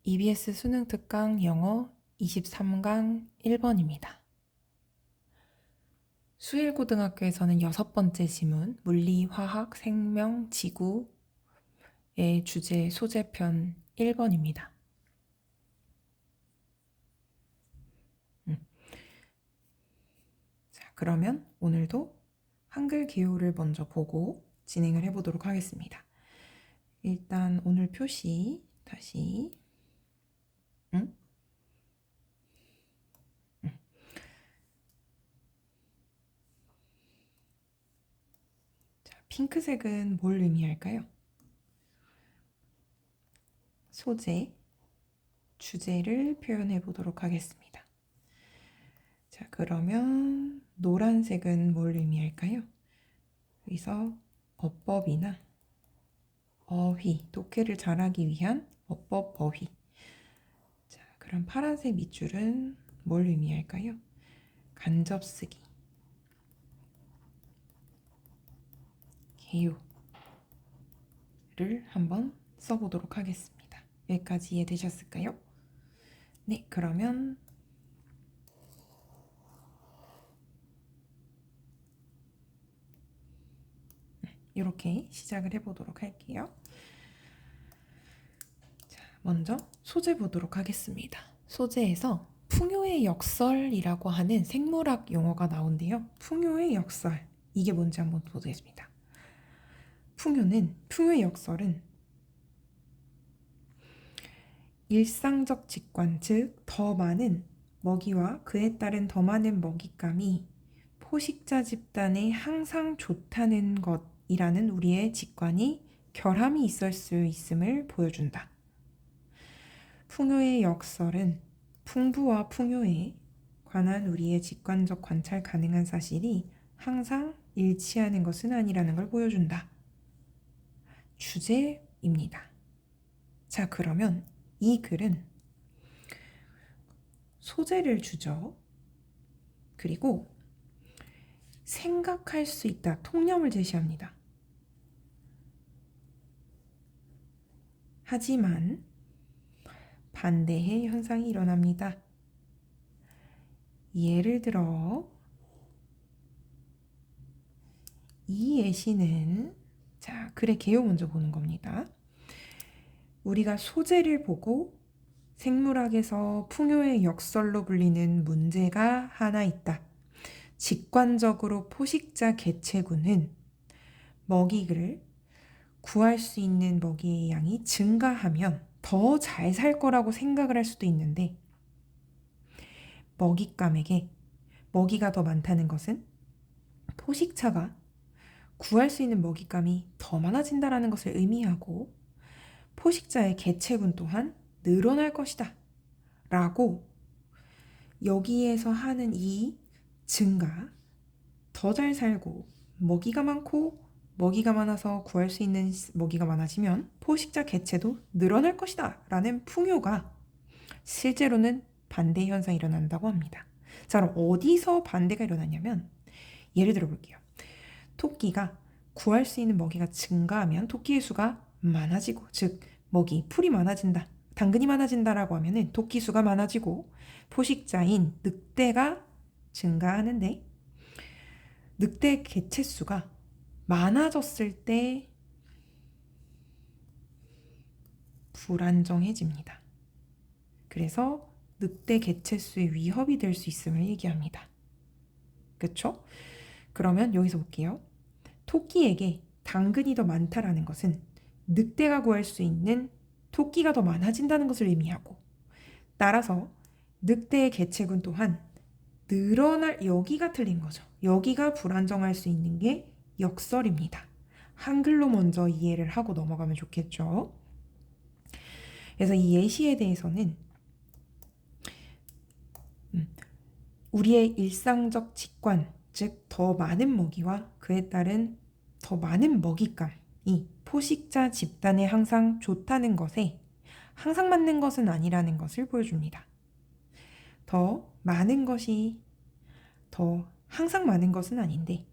EBS 수능 특강 영어 23강 1번입니다. 수일고등학교에서는 6번째 지문, 물리, 화학, 생명, 지구의 주제 소재편 1번입니다. 자, 그러면 오늘도 한글 기호를 먼저 보고 진행을 해보도록 하겠습니다. 일단 오늘 표시 다시 자, 핑크색은 뭘 의미할까요? 소재, 주제를 표현해 보도록 하겠습니다. 자, 그러면 노란색은 뭘 의미할까요? 여기서 어법이나 어휘, 독해를 잘하기 위한 어법, 어휘. 자, 그럼 파란색 밑줄은 뭘 의미할까요? 간접쓰기, 개요를 한번 써보도록 하겠습니다. 여기까지 이해되셨을까요? 네, 그러면 이렇게 시작을 해보도록 할게요. 자, 먼저 소재 보도록 하겠습니다. 소재에서 풍요의 역설이라고 하는 생물학 용어가 나온대요. 풍요의 역설, 이게 뭔지 한번 보겠습니다. 풍요의 역설은 일상적 직관, 즉 더 많은 먹이와 그에 따른 더 많은 먹잇감이 포식자 집단에 항상 좋다는 것이라는 우리의 직관이 결함이 있을 수 있음을 보여준다. 풍요의 역설은 풍부와 풍요에 관한 우리의 직관적 관찰 가능한 사실이 항상 일치하는 것은 아니라는 걸 보여준다. 주제입니다. 자, 그러면 이 글은 소재를 주죠. 그리고 생각할 수 있다, 통념을 제시합니다. 하지만 반대의 현상이 일어납니다. 예를 들어 이 예시는, 자, 글의 개요 먼저 보는 겁니다. 우리가 소재를 보고 생물학에서 풍요의 역설로 불리는 문제가 하나 있다. 직관적으로 포식자 개체군은 먹이를 구할 수 있는 먹이의 양이 증가하면 더 잘 살 거라고 생각을 할 수도 있는데, 먹잇감에게 먹이가 더 많다는 것은 포식자가 구할 수 있는 먹잇감이 더 많아진다는 것을 의미하고, 포식자의 개체군 또한 늘어날 것이다 라고, 여기에서 하는 이 증가, 더 잘 살고 먹이가 많고 먹이가 많아서 구할 수 있는 먹이가 많아지면 포식자 개체도 늘어날 것이다 라는 풍요가 실제로는 반대 현상이 일어난다고 합니다. 자, 그럼 어디서 반대가 일어나냐면, 예를 들어 볼게요. 토끼가 구할 수 있는 먹이가 증가하면 토끼의 수가 많아지고, 즉 풀이 많아진다, 당근이 많아진다라고 하면은 토끼 수가 많아지고 포식자인 늑대가 증가하는데, 늑대 개체 수가 많아졌을 때 불안정해집니다. 그래서 늑대 개체 수의 위협이 될 수 있음을 얘기합니다. 그렇죠? 그러면 여기서 볼게요. 토끼에게 당근이 더 많다라는 것은 늑대가 구할 수 있는 토끼가 더 많아진다는 것을 의미하고, 따라서 늑대의 개체군 또한 여기가 틀린 거죠. 여기가 불안정할 수 있는 게 역설입니다. 한글로 먼저 이해를 하고 넘어가면 좋겠죠. 그래서 이 예시에 대해서는 우리의 일상적 직관, 즉 더 많은 먹이와 그에 따른 더 많은 먹잇감이 포식자 집단에 항상 좋다는 것에 항상 맞는 것은 아니라는 것을 보여줍니다. 더 많은 것이 항상 많은 것은 아닌데,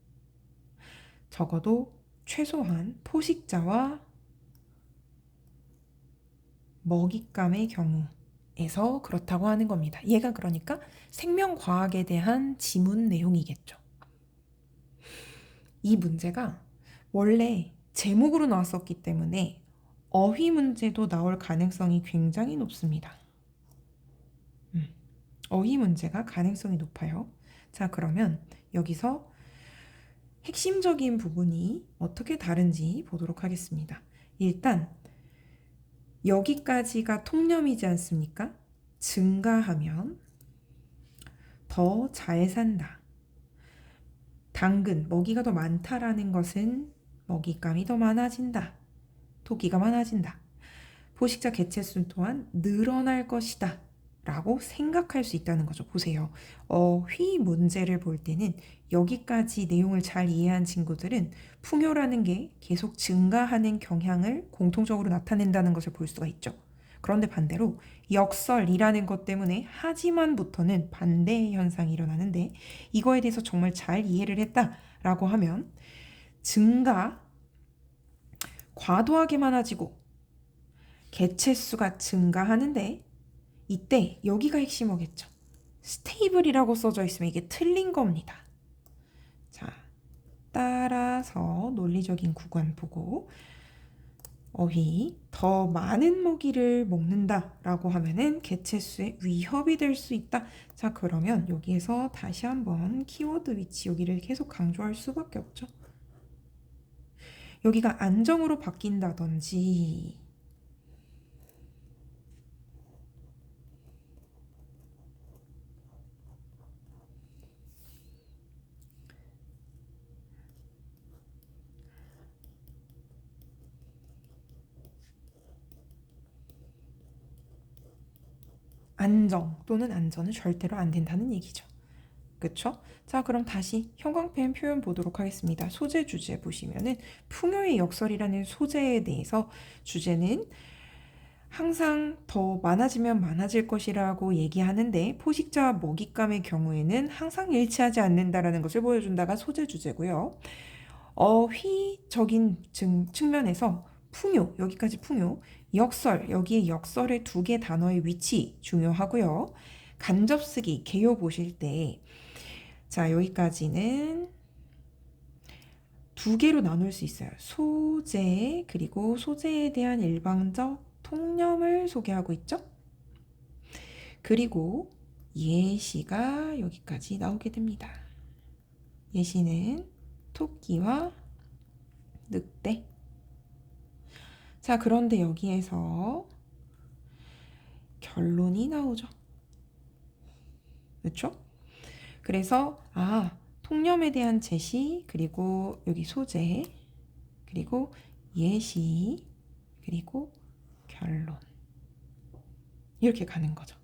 적어도 최소한 포식자와 먹잇감의 경우에서 그렇다고 하는 겁니다. 얘가 그러니까 생명과학에 대한 지문 내용이겠죠. 이 문제가 원래 제목으로 나왔었기 때문에 어휘 문제도 나올 가능성이 굉장히 높습니다. 어휘 문제가 가능성이 높아요. 자, 그러면 여기서 핵심적인 부분이 어떻게 다른지 보도록 하겠습니다. 일단 여기까지가 통념이지 않습니까? 증가하면 더 잘 산다. 당근, 먹이가 더 많다라는 것은 먹잇감이 더 많아진다. 토끼가 많아진다. 포식자 개체수 또한 늘어날 것이다. 라고 생각할 수 있다는 거죠. 보세요. 어휘 문제를 볼 때는 여기까지 내용을 잘 이해한 친구들은 풍요라는 게 계속 증가하는 경향을 공통적으로 나타낸다는 것을 볼 수가 있죠. 그런데 반대로 역설이라는 것 때문에 하지만부터는 반대의 현상이 일어나는데 이거에 대해서 정말 잘 이해를 했다라고 하면 증가, 과도하게 많아지고 개체수가 증가하는데 이때 여기가 핵심어겠죠. 스테이블이라고 써져 있으면 이게 틀린 겁니다. 자, 따라서 논리적인 구간 보고 어휘 더 많은 먹이를 먹는다라고 하면은 개체수의 위협이 될 수 있다. 자, 그러면 여기에서 다시 한번 키워드 위치 여기를 계속 강조할 수밖에 없죠. 여기가 안정으로 바뀐다든지 안정 또는 안전은 절대로 안 된다는 얘기죠. 그쵸? 자, 그럼 다시 형광펜 표현 보도록 하겠습니다. 소재 주제 보시면은 풍요의 역설이라는 소재에 대해서 주제는 항상 더 많아지면 많아질 것이라고 얘기하는데 포식자와 먹잇감의 경우에는 항상 일치하지 않는다라는 것을 보여준다가 소재 주제고요. 어휘적인 측면에서 풍요, 여기까지 풍요, 역설, 여기에 역설의 두 개 단어의 위치 중요하고요. 간접쓰기, 개요 보실 때 자, 여기까지는 두 개로 나눌 수 있어요. 소재, 그리고 소재에 대한 일방적 통념을 소개하고 있죠. 그리고 예시가 여기까지 나오게 됩니다. 예시는 토끼와 늑대. 자, 그런데 여기에서 결론이 나오죠. 그렇죠? 그래서 통념에 대한 제시, 그리고 여기 소재, 그리고 예시, 그리고 결론. 이렇게 가는 거죠.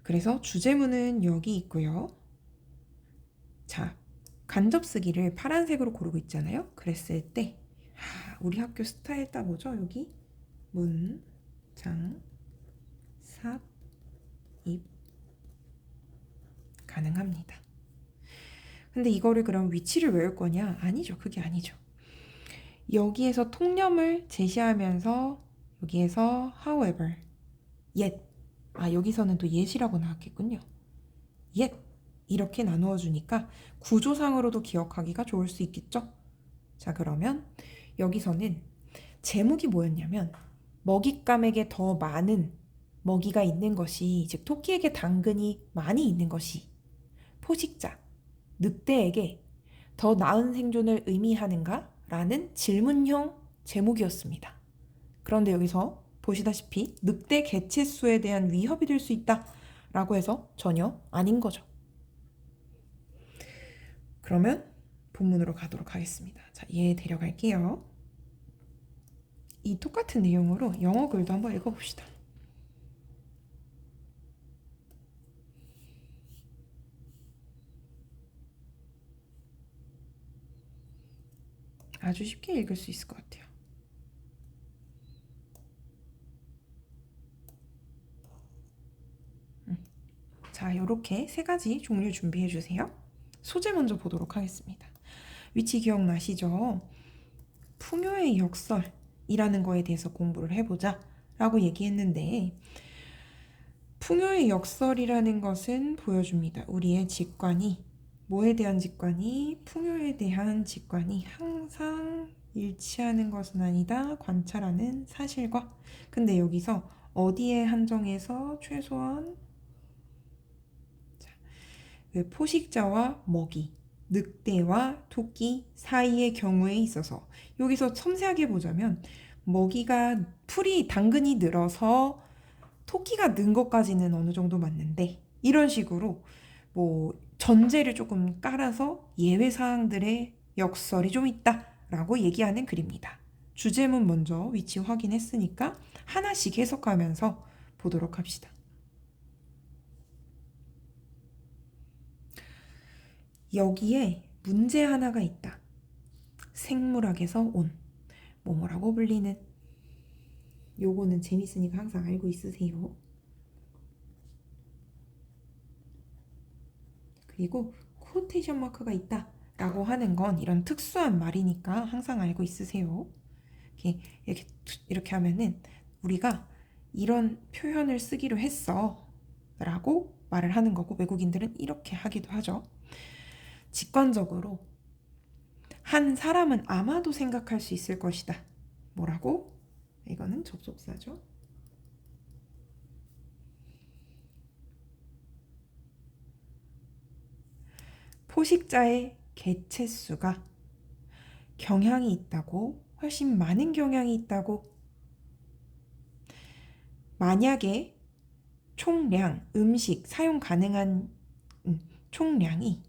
그래서 주제문은 여기 있고요. 자, 간접쓰기를 파란색으로 고르고 있잖아요. 그랬을 때 우리 학교 스타일 따보죠. 여기 문, 장, 삽, 입 가능합니다. 근데 이거를 그럼 위치를 외울 거냐? 아니죠. 그게 아니죠. 여기에서 통념을 제시하면서 여기에서 however, yet, 여기서는 또 yet이라고 나왔겠군요. yet 이렇게 나누어 주니까 구조상으로도 기억하기가 좋을 수 있겠죠? 자, 그러면 여기서는 제목이 뭐였냐면 먹잇감에게 더 많은 먹이가 있는 것이, 즉 토끼에게 당근이 많이 있는 것이 포식자, 늑대에게 더 나은 생존을 의미하는가? 라는 질문형 제목이었습니다. 그런데 여기서 보시다시피 늑대 개체수에 대한 위협이 될 수 있다 라고 해서 전혀 아닌 거죠. 그러면 본문으로 가도록 하겠습니다. 자, 얘 데려갈게요. 이 똑같은 내용으로 영어 글도 한번 읽어봅시다. 아주 쉽게 읽을 수 있을 것 같아요. 자, 이렇게 세 가지 종류 준비해 주세요. 소재 먼저 보도록 하겠습니다. 위치 기억나시죠? 풍요의 역설이라는 거에 대해서 공부를 해보자 라고 얘기했는데 풍요의 역설이라는 것은 보여줍니다. 우리의 직관이 뭐에 대한 직관이 풍요에 대한 직관이 항상 일치하는 것은 아니다. 관찰하는 사실과. 근데 여기서 어디에 한정해서 최소한 그 포식자와 먹이, 늑대와 토끼 사이의 경우에 있어서 여기서 섬세하게 보자면 먹이가 풀이 당근이 늘어서 토끼가 는 것까지는 어느 정도 맞는데 이런 식으로 뭐 전제를 조금 깔아서 예외 사항들의 역설이 좀 있다라고 얘기하는 글입니다. 주제문 먼저 위치 확인했으니까 하나씩 해석하면서 보도록 합시다. 여기에 문제 하나가 있다. 생물학에서 온 뭐뭐라고 불리는 요거는 재밌으니까 항상 알고 있으세요. 그리고 코테이션 마크가 있다 라고 하는 건 이런 특수한 말이니까 항상 알고 있으세요. 이렇게 하면은 우리가 이런 표현을 쓰기로 했어 라고 말을 하는 거고 외국인들은 이렇게 하기도 하죠. 직관적으로 한 사람은 아마도 생각할 수 있을 것이다. 뭐라고? 이거는 접속사죠. 포식자의 개체수가 경향이 있다고, 훨씬 많은 경향이 있다고. 만약에 총량, 음식, 사용 가능한 총량이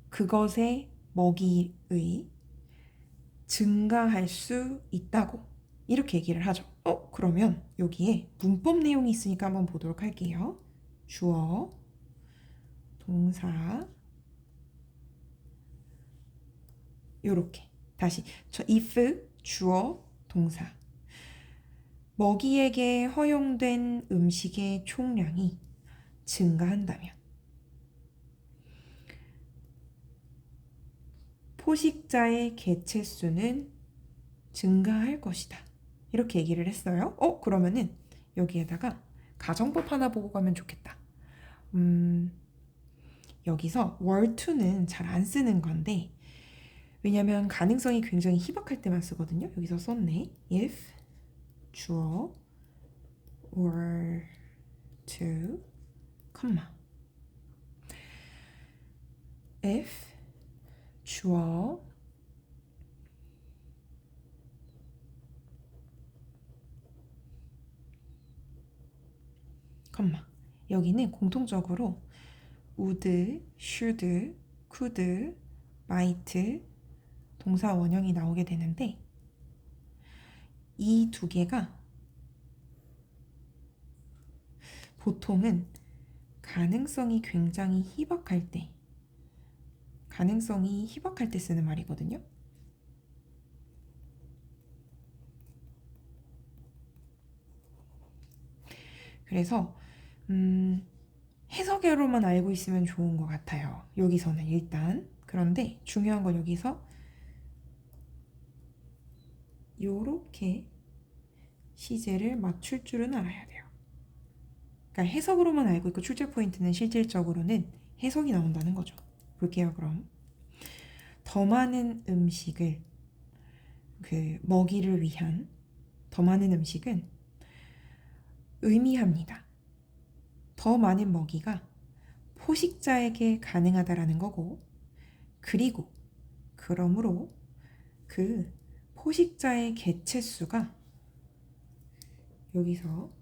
그것의 먹이의 증가할 수 있다고 이렇게 얘기를 하죠. 그러면 여기에 문법 내용이 있으니까 한번 보도록 할게요. 주어, 동사, 요렇게 다시 if, 주어, 동사. 먹이에게 허용된 음식의 총량이 증가한다면 포식자의 개체수는 증가할 것이다. 이렇게 얘기를 했어요. 그러면은 여기에다가 가정법 하나 보고 가면 좋겠다. 여기서 were to는 잘 안 쓰는 건데 왜냐면 가능성이 굉장히 희박할 때만 쓰거든요. 여기서 썼네. if, 주어, were to, 컴마. if, 주어, 컴마. 여기는 공통적으로 would, should, could, might 동사 원형이 나오게 되는데 이 두 개가 보통은 가능성이 희박할 때 쓰는 말이거든요. 그래서 해석으로만 알고 있으면 좋은 것 같아요. 여기서는 일단. 그런데 중요한 건 여기서 요렇게 시제를 맞출 줄은 알아야 돼요. 그러니까 해석으로만 알고 있고 출제 포인트는 실질적으로는 해석이 나온다는 거죠. 볼게요, 그럼. 더 많은 음식을 먹이를 위한 더 많은 음식은 의미합니다. 더 많은 먹이가 포식자에게 가능하다라는 거고 그리고 그러므로 그 포식자의 개체수가 여기서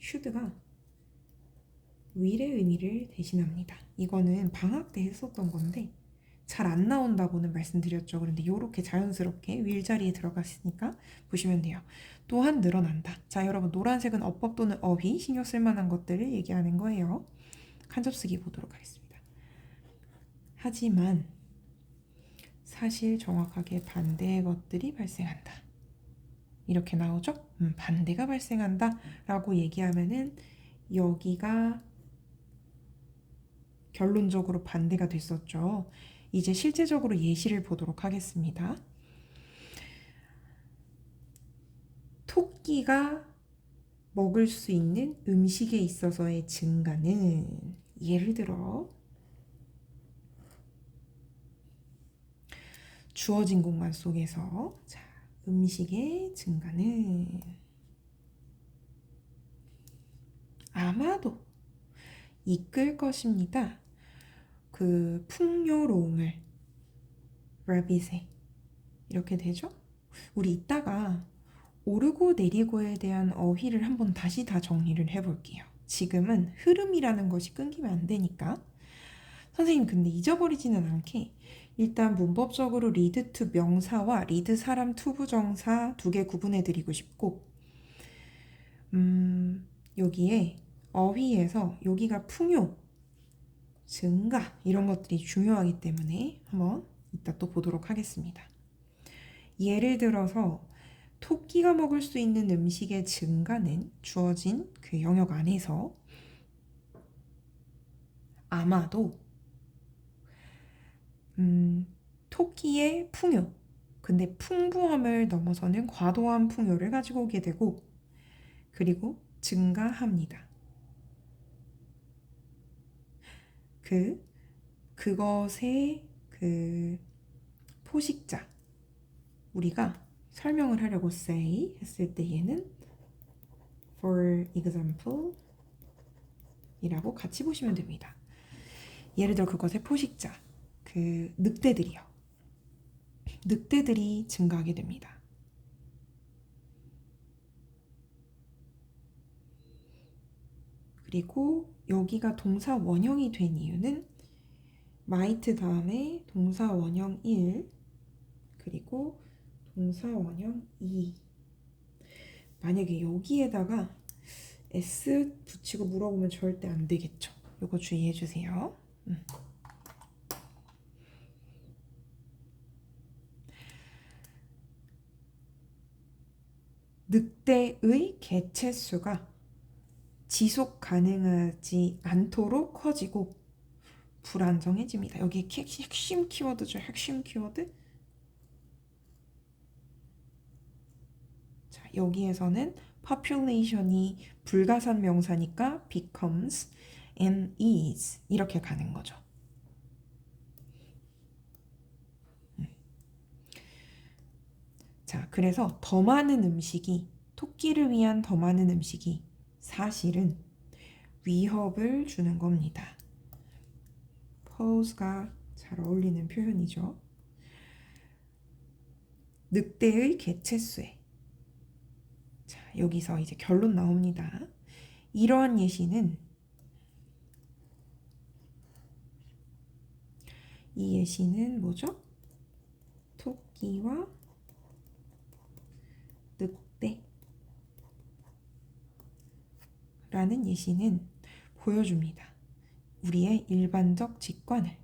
should가 will의 의미를 대신합니다. 이거는 방학 때 했었던 건데 잘 안 나온다고는 말씀드렸죠. 그런데 이렇게 자연스럽게 will 자리에 들어갔으니까 보시면 돼요. 또한 늘어난다. 자, 여러분 노란색은 어법 또는 어휘 신경 쓸 만한 것들을 얘기하는 거예요. 간접쓰기 보도록 하겠습니다. 하지만 사실 정확하게 반대의 것들이 발생한다. 이렇게 나오죠? 반대가 발생한다 라고 얘기하면은 여기가 결론적으로 반대가 됐었죠. 이제 실제적으로 예시를 보도록 하겠습니다. 토끼가 먹을 수 있는 음식에 있어서의 증가는 예를 들어 주어진 공간 속에서 자, 음식의 증가는 아마도 이끌 것입니다. 그 풍요로움을 rabbit에 이렇게 되죠? 우리 이따가 오르고 내리고에 대한 어휘를 한번 다시 다 정리를 해볼게요. 지금은 흐름이라는 것이 끊기면 안 되니까. 선생님 근데 잊어버리지는 않게 일단 문법적으로 lead to 명사와 lead 사람 투부정사 두 개 구분해 드리고 싶고 여기에 어휘에서 여기가 풍요, 증가 이런 것들이 중요하기 때문에 한번 이따 또 보도록 하겠습니다. 예를 들어서 토끼가 먹을 수 있는 음식의 증가는 주어진 그 영역 안에서 아마도 토끼의 풍요, 근데 풍부함을 넘어서는 과도한 풍요를 가지고 오게 되고 그리고 증가합니다. 그것의 그 포식자 우리가 설명을 하려고 say 했을 때에는 for example 이라고 같이 보시면 됩니다. 예를 들어 그것의 포식자 그 늑대들이요. 늑대들이 증가하게 됩니다. 그리고 여기가 동사 원형이 된 이유는 might 다음에 동사 원형 1 그리고 동사 원형 2 만약에 여기에다가 s 붙이고 물어보면 절대 안 되겠죠. 이거 주의해 주세요. 늑대의 개체수가 지속 가능하지 않도록 커지고 불안정해집니다. 여기 핵심 키워드죠. 핵심 키워드. 자, 여기에서는 population이 불가산 명사니까 becomes and is 이렇게 가는 거죠. 자, 그래서 더 많은 음식이 토끼를 위한 더 많은 음식이 사실은 위협을 주는 겁니다. pose가 잘 어울리는 표현이죠. 늑대의 개체수에 자, 여기서 이제 결론 나옵니다. 이러한 예시는 이 예시는 뭐죠? 토끼와 늑대 라는 예시는 보여줍니다. 우리의 일반적 직관을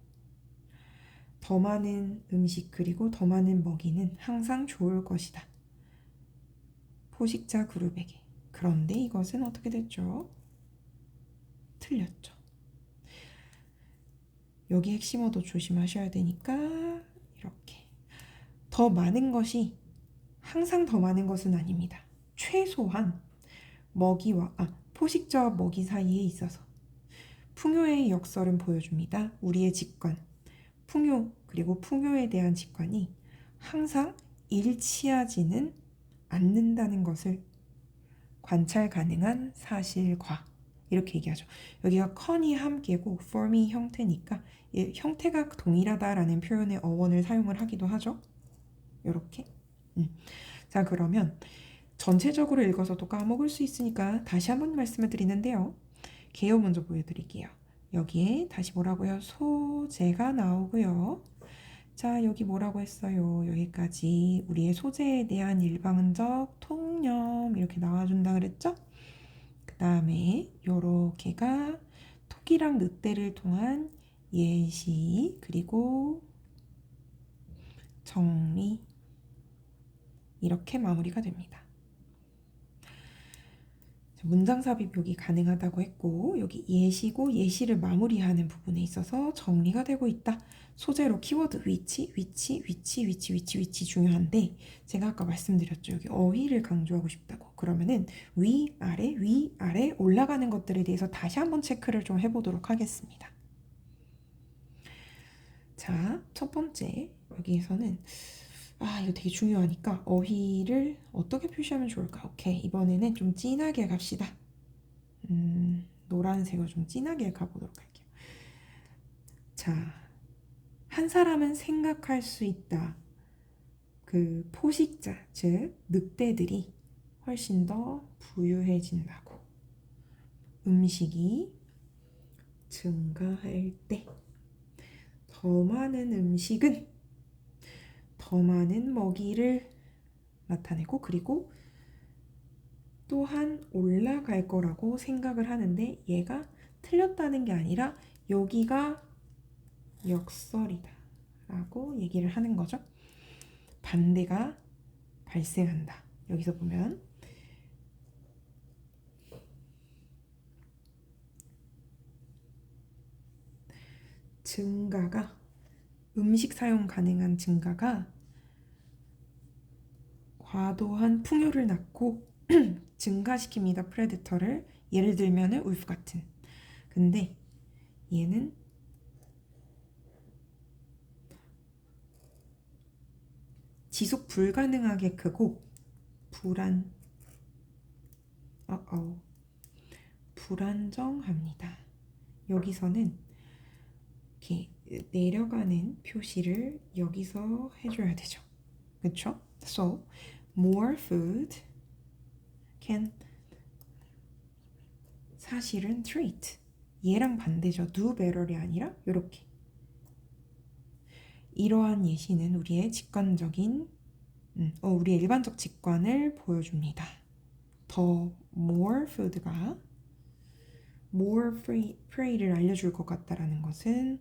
더 많은 음식 그리고 더 많은 먹이는 항상 좋을 것이다. 포식자 그룹에게. 그런데 이것은 어떻게 됐죠? 틀렸죠. 여기 핵심어도 조심하셔야 되니까 이렇게 더 많은 것이 항상 더 많은 것은 아닙니다. 최소한 포식자와 먹이 사이에 있어서 풍요의 역설은 보여줍니다. 우리의 직관, 풍요 그리고 풍요에 대한 직관이 항상 일치하지는 않는다는 것을 관찰 가능한 사실과 이렇게 얘기하죠. 여기가 con이 함께고 form이 형태니까 형태가 동일하다라는 표현의 어원을 사용을 하기도 하죠. 이렇게. 자, 그러면 전체적으로 읽어서도 까먹을 수 있으니까 다시 한번 말씀을 드리는데요. 개요 먼저 보여드릴게요. 여기에 다시 뭐라고요? 소재가 나오고요. 자, 여기 뭐라고 했어요? 여기까지 우리의 소재에 대한 일방적 통념 이렇게 나와준다 그랬죠? 그 다음에 요렇게가 토끼랑 늑대를 통한 예시 그리고 정리 이렇게 마무리가 됩니다. 문장 삽입 여기 가능하다고 했고 여기 예시고 예시를 마무리하는 부분에 있어서 정리가 되고 있다. 소재로 키워드 위치 중요한데 제가 아까 말씀드렸죠. 여기 어휘를 강조하고 싶다고. 그러면은 위 아래 올라가는 것들에 대해서 다시 한번 체크를 좀 해보도록 하겠습니다. 자, 첫 번째 여기에서는 이거 되게 중요하니까 어휘를 어떻게 표시하면 좋을까? 오케이, 이번에는 좀 진하게 갑시다. 노란색으로 좀 진하게 가보도록 할게요. 자, 한 사람은 생각할 수 있다. 그 포식자, 즉 늑대들이 훨씬 더 부유해진다고. 음식이 증가할 때 더 많은 음식은 더 많은 먹이를 나타내고 그리고 또한 올라갈 거라고 생각을 하는데 얘가 틀렸다는 게 아니라 여기가 역설이다 라고 얘기를 하는 거죠. 반대가 발생한다. 여기서 보면 증가가 음식 사용 가능한 증가가 과도한 풍요를 낳고 증가시킵니다. 프레데터를. 예를 들면은 울프 같은. 근데 얘는 지속 불가능하게 크고 불안정합니다. 여기서는 이렇게 내려가는 표시를 여기서 해줘야 되죠. 그쵸? So, more food can 사실은 treat. 얘랑 반대죠. do better이 아니라 이렇게. 이러한 예시는 우리의 우리의 일반적 직관을 보여줍니다. 더 more food가 more prey를 알려줄 것 같다라는 것은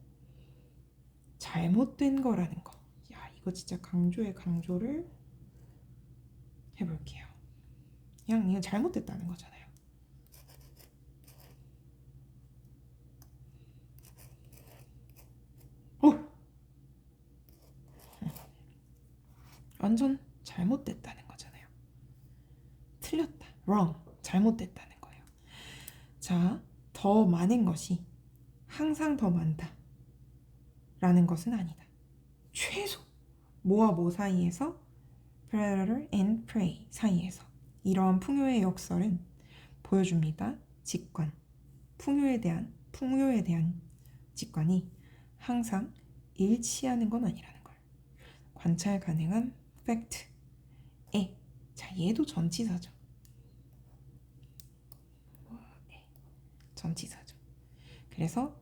잘못된 거라는 거. 야, 이거 진짜 강조를 해볼게요. 그냥 이거 잘못됐다는 거잖아요. 완전 잘못됐다는 거잖아요. 틀렸다. wrong. 잘못됐다는 거예요. 자, 더 많은 것이 항상 더 많다 라는 것은 아니다. 최소 뭐와 뭐 사이에서 predator and prey 사이에서 이러한 풍요의 역설은 보여줍니다. 직관. 풍요에 대한 직관이 항상 일치하는 건 아니라는 걸. 관찰 가능한 팩트에. 자, 얘도 전치사죠. 전치사죠. 그래서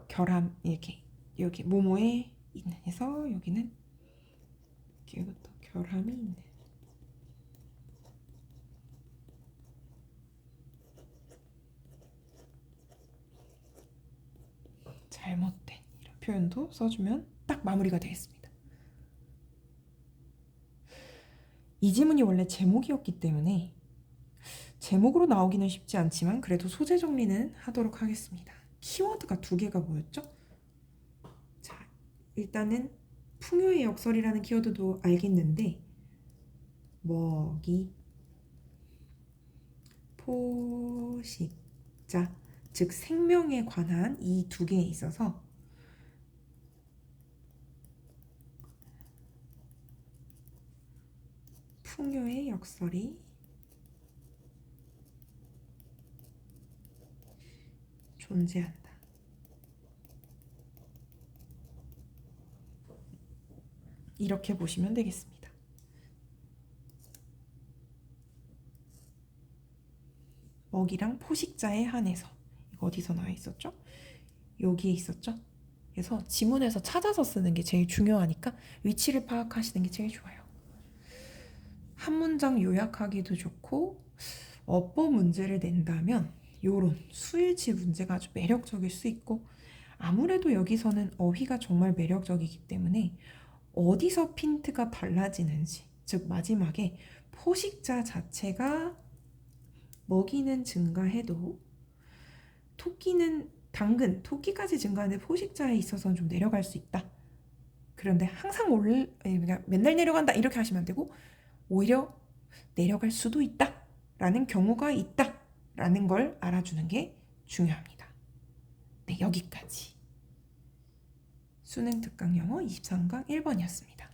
결함 이렇게 여기 뭐뭐에 있는 해서 여기는 이것도 결함이 있는. 잘못된 이런 표현도 써주면 딱 마무리가 되겠습니다. 이 지문이 원래 제목이었기 때문에 제목으로 나오기는 쉽지 않지만 그래도 소재 정리는 하도록 하겠습니다. 키워드가 2개가 뭐였죠? 자, 일단은 풍요의 역설이라는 키워드도 알겠는데 먹이, 포식자, 즉 생명에 관한 이 2개에 있어서 풍요의 역설이 존재한다. 이렇게 보시면 되겠습니다. 먹이랑 포식자에 한해서. 이거 어디서 나와 있었죠? 여기에 있었죠? 그래서 지문에서 찾아서 쓰는 게 제일 중요하니까 위치를 파악하시는 게 제일 좋아요. 한 문장 요약하기도 좋고 어법 문제를 낸다면 요런 수일치 문제가 아주 매력적일 수 있고 아무래도 여기서는 어휘가 정말 매력적이기 때문에 어디서 핀트가 달라지는지 즉 마지막에 포식자 자체가 먹이는 증가해도 토끼는 당근, 토끼까지 증가하는데 포식자에 있어서는 좀 내려갈 수 있다. 그런데 항상 그러니까 맨날 내려간다 이렇게 하시면 안 되고 오히려 내려갈 수도 있다 라는 경우가 있다 라는 걸 알아주는 게 중요합니다. 네, 여기까지 수능 특강 영어 23강 1번이었습니다.